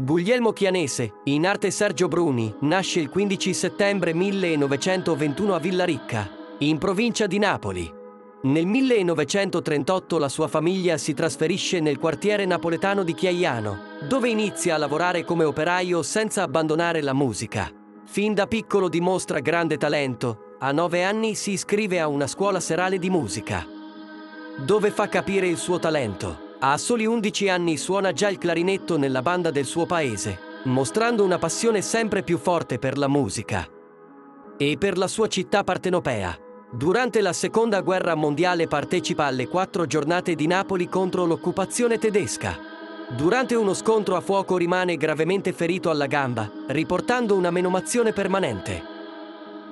Guglielmo Chianese, in arte Sergio Bruni, nasce il 15 settembre 1921 a Villaricca, in provincia di Napoli. Nel 1938 la sua famiglia si trasferisce nel quartiere napoletano di Chiaiano, dove inizia a lavorare come operaio senza abbandonare la musica. Fin da piccolo dimostra grande talento, a 9 anni si iscrive a una scuola serale di musica, dove fa capire il suo talento. A soli 11 anni suona già il clarinetto nella banda del suo paese, mostrando una passione sempre più forte per la musica e per la sua città partenopea. Durante la Seconda Guerra Mondiale partecipa alle 4 giornate di Napoli contro l'occupazione tedesca. Durante uno scontro a fuoco rimane gravemente ferito alla gamba, riportando una menomazione permanente.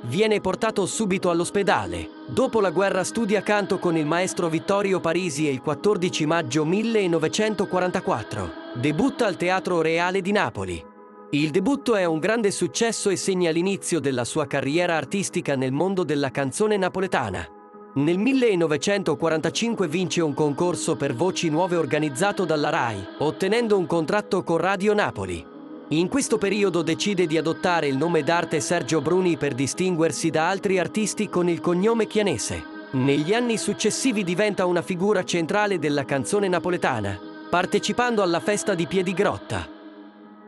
Viene portato subito all'ospedale. Dopo la guerra studia canto con il maestro Vittorio Parisi e il 14 maggio 1944 debutta al Teatro Reale di Napoli. Il debutto è un grande successo e segna l'inizio della sua carriera artistica nel mondo della canzone napoletana. Nel 1945 vince un concorso per voci nuove organizzato dalla RAI, ottenendo un contratto con Radio Napoli. In questo periodo decide di adottare il nome d'arte Sergio Bruni per distinguersi da altri artisti con il cognome Chianese. Negli anni successivi diventa una figura centrale della canzone napoletana, partecipando alla festa di Piedigrotta,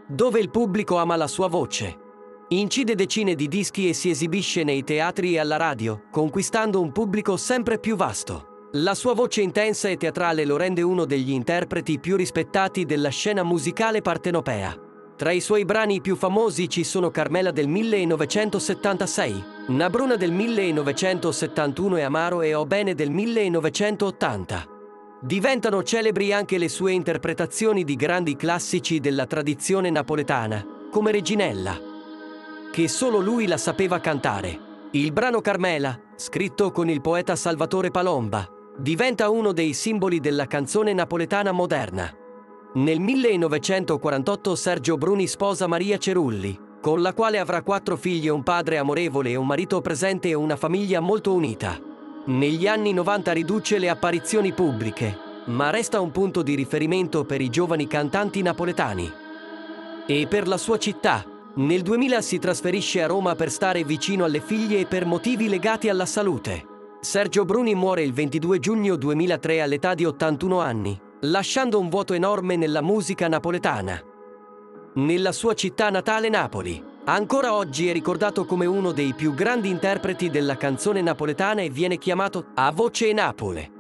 dove il pubblico ama la sua voce. Incide decine di dischi e si esibisce nei teatri e alla radio, conquistando un pubblico sempre più vasto. La sua voce intensa e teatrale lo rende uno degli interpreti più rispettati della scena musicale partenopea. Tra i suoi brani più famosi ci sono Carmela del 1976, Nabruna del 1971 e Amaro e O Bene del 1980. Diventano celebri anche le sue interpretazioni di grandi classici della tradizione napoletana, come Reginella, che solo lui la sapeva cantare. Il brano Carmela, scritto con il poeta Salvatore Palomba, diventa uno dei simboli della canzone napoletana moderna. Nel 1948 Sergio Bruni sposa Maria Cerulli, con la quale avrà 4 figli e un padre amorevole e un marito presente e una famiglia molto unita. Negli anni 90 riduce le apparizioni pubbliche, ma resta un punto di riferimento per i giovani cantanti napoletani e per la sua città. Nel 2000 si trasferisce a Roma per stare vicino alle figlie e per motivi legati alla salute. Sergio Bruni muore il 22 giugno 2003 all'età di 81 anni, lasciando un vuoto enorme nella musica napoletana. Nella sua città natale Napoli, ancora oggi è ricordato come uno dei più grandi interpreti della canzone napoletana e viene chiamato a voce Napoli.